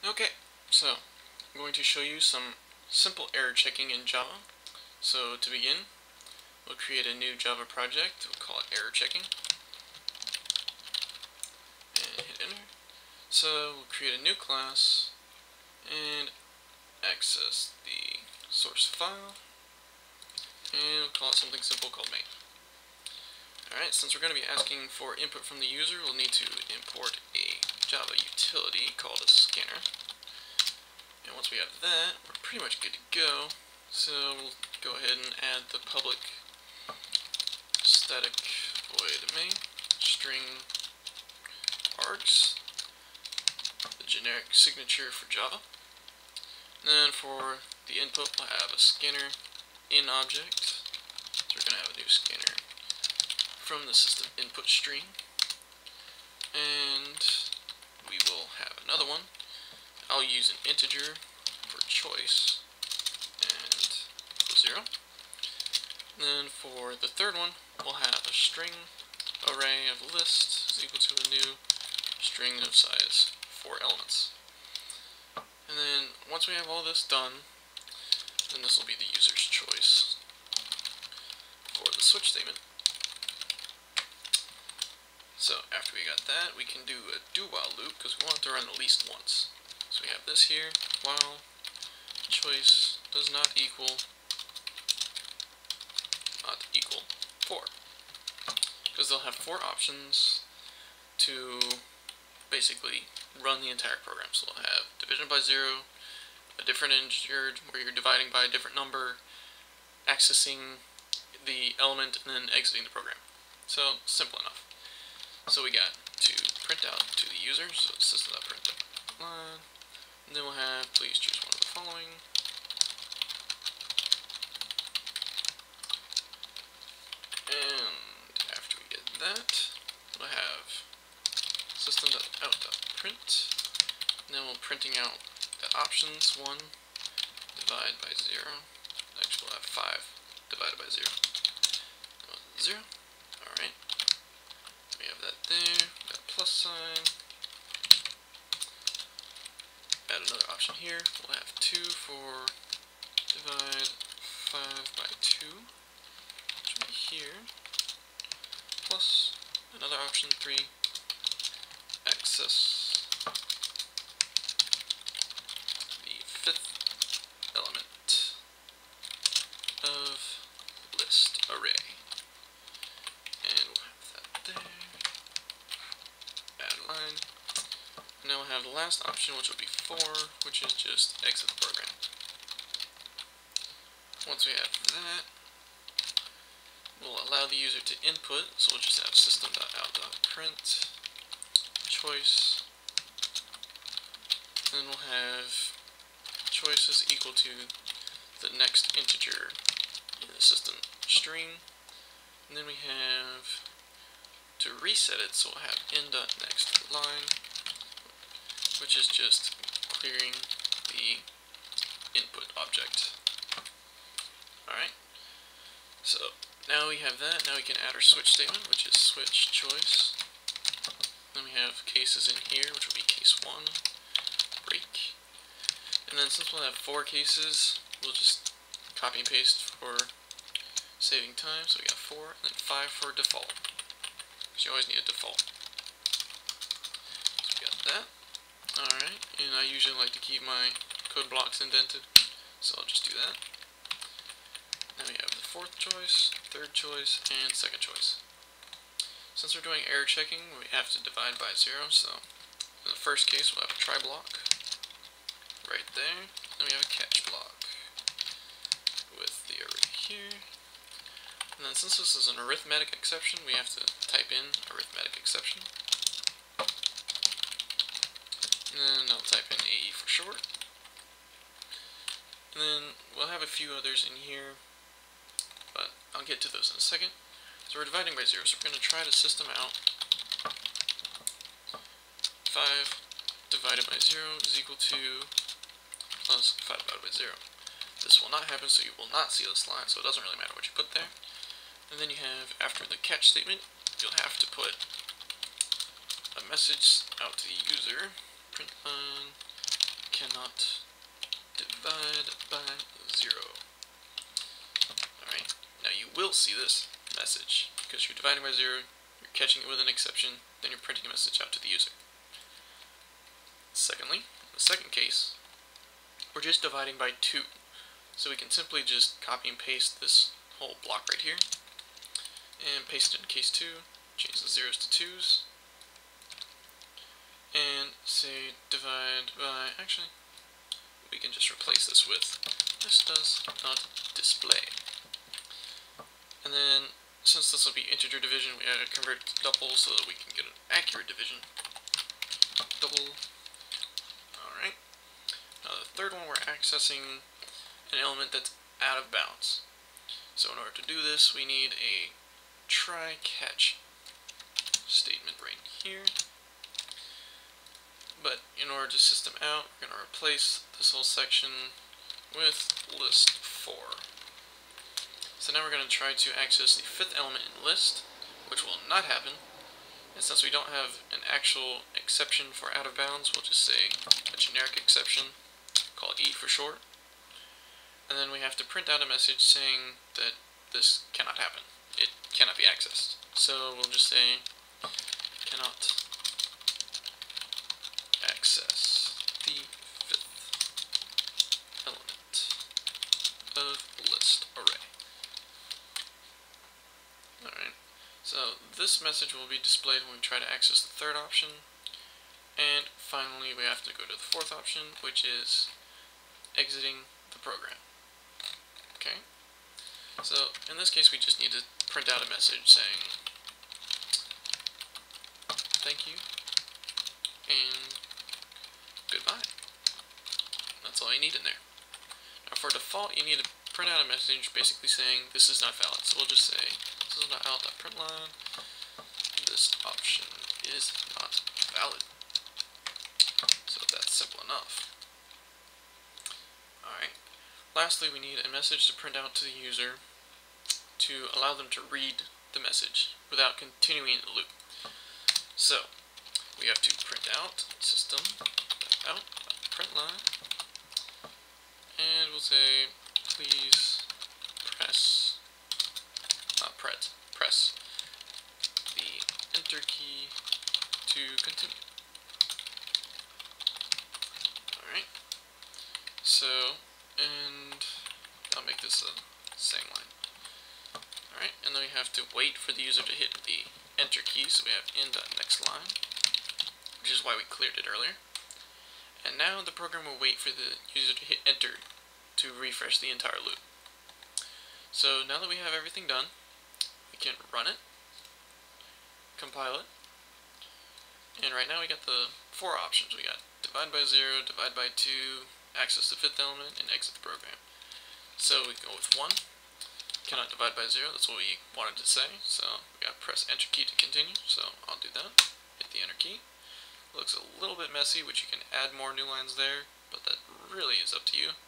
Okay, so I'm going to show you some simple error checking in Java. So to begin, we'll create a new Java project. We'll call it error checking and hit enter. So we'll create a new class and access the source file, and we'll call it something simple called main. Alright, since we're going to be asking for input from the user, we'll need to import a Java utility called a scanner. And once we have that, we're pretty much good to go. So we'll go ahead and add the public static void main string args, the generic signature for Java. And then for the input, we'll have a scanner in object. So we're going to have a new scanner from the system input stream. And we will have another one. I'll use an integer for choice and equals 0. And then for the third one, we'll have a string array of list is equal to a new string of size 4 elements. And then once we have all this done, then this will be the user's choice for the switch statement. So after we got that, we can do a do-while loop because we want it to run at least once. So we have this here, while choice does not equal 4. Because they'll have 4 options to basically run the entire program. So they'll have division by 0, a different integer where you're dividing by a different number, accessing the element, and then exiting the program. So simple enough. So we got to print out to the user, so system.print line, and then we'll have please choose one of the following. And after we get that, we'll have system.out.print, and then we'll printing out the options 1 divide by 0. Next we'll have 5 divided by 0. 0. Alright. We have that there. Got a plus sign. Add another option here. We'll have 2 for divide 5 by 2. Which will be here. Plus another option 3. Access the 5th element of list array. And we'll have that there. Add line. And now we'll have the last option, which will be 4, which is just exit the program. Once we have that, we'll allow the user to input, so we'll just have system.out.print choice. Then we'll have choice is equal to the next integer in the system string. And then we have to reset it, so we'll have n.nextLine, which is just clearing the input object. Alright, so now we have that. Now we can add our switch statement, which is switch choice. Then we have cases in here, which will be case 1, break. And then since we'll have 4 cases, we'll just copy and paste for saving time. So we got 4, and then 5 for default, because you always need a default. So we got that. Alright, and I usually like to keep my code blocks indented, so I'll just do that. Now we have the 4th choice, 3rd choice, and 2nd choice. Since we're doing error checking, we have to divide by 0, so in the first case we'll have a try block right there. Then we have a catch block with the array here. And then since this is an arithmetic exception, we have to type in arithmetic exception. And then I'll type in AE for short. And then we'll have a few others in here, but I'll get to those in a second. So we're dividing by 0, so we're going to try to system out 5 divided by 0 is equal to plus 5 divided by 0. This will not happen, so you will not see this line, so it doesn't really matter what you put there. And then you have, after the catch statement, you'll have to put a message out to the user, print line, cannot divide by 0. Alright, now you will see this message, because you're dividing by 0, you're catching it with an exception, then you're printing a message out to the user. Secondly, in the second case, we're just dividing by 2. So we can simply just copy and paste this whole block right here, and paste it in case 2, change the zeros to 2's, and say divide by, actually, we can just replace this with, this does not display. And then, since this will be integer division, we gotta convert it to double so that we can get an accurate division. Double. Alright. Now the third one, we're accessing an element that's out of bounds. So in order to do this, we need a try-catch statement right here. But in order to system out, we're going to replace this whole section with list 4. So now we're going to try to access the 5th element in list, which will not happen. And since we don't have an actual exception for out of bounds, we'll just say a generic exception, called E for short. And then we have to print out a message saying that this cannot happen. It cannot be accessed. So we'll just say cannot access the 5th element of list array. Alright, so this message will be displayed when we try to access the 3rd option. And finally we have to go to the 4th option, which is exiting the program. Okay, so in this case we just need to print out a message saying thank you and goodbye. That's all you need in there. Now for default you need to print out a message basically saying this is not valid. So we'll just say this is not out.println, this option is not valid. So that's simple enough. Alright. Lastly, we need a message to print out to the user to allow them to read the message without continuing the loop. So, we have to print out system.out.println, and we'll say please press the enter key to continue. Alright, so, and I'll make this the same line. Alright, and then we have to wait for the user to hit the enter key, so we have in.nextLine, which is why we cleared it earlier. And now the program will wait for the user to hit enter to refresh the entire loop. So now that we have everything done, we can run it, compile it, and right now we got the 4 options. We got divide by 0, divide by 2, access the 5th element, and exit the program. So we go with 1, cannot divide by 0, that's what we wanted to say, so we got to press enter key to continue, so I'll do that, hit the enter key. Looks a little bit messy, which you can add more new lines there, but that really is up to you.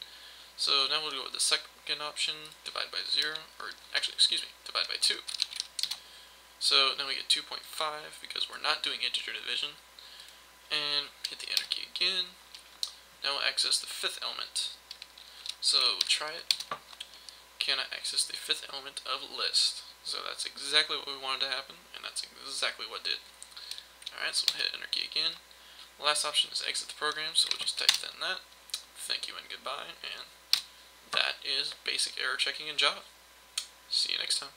So now we'll go with the second option, divide by 0, or actually, excuse me, divide by 2. So now we get 2.5 because we're not doing integer division, and hit the enter key again. Now we'll access the 5th element. So we'll try it. Cannot access the 5th element of list. So that's exactly what we wanted to happen, and that's exactly what did. Alright, so we'll hit enter key again. The last option is exit the program, so we'll just type in that. Thank you and goodbye, and that is basic error checking in Java. See you next time.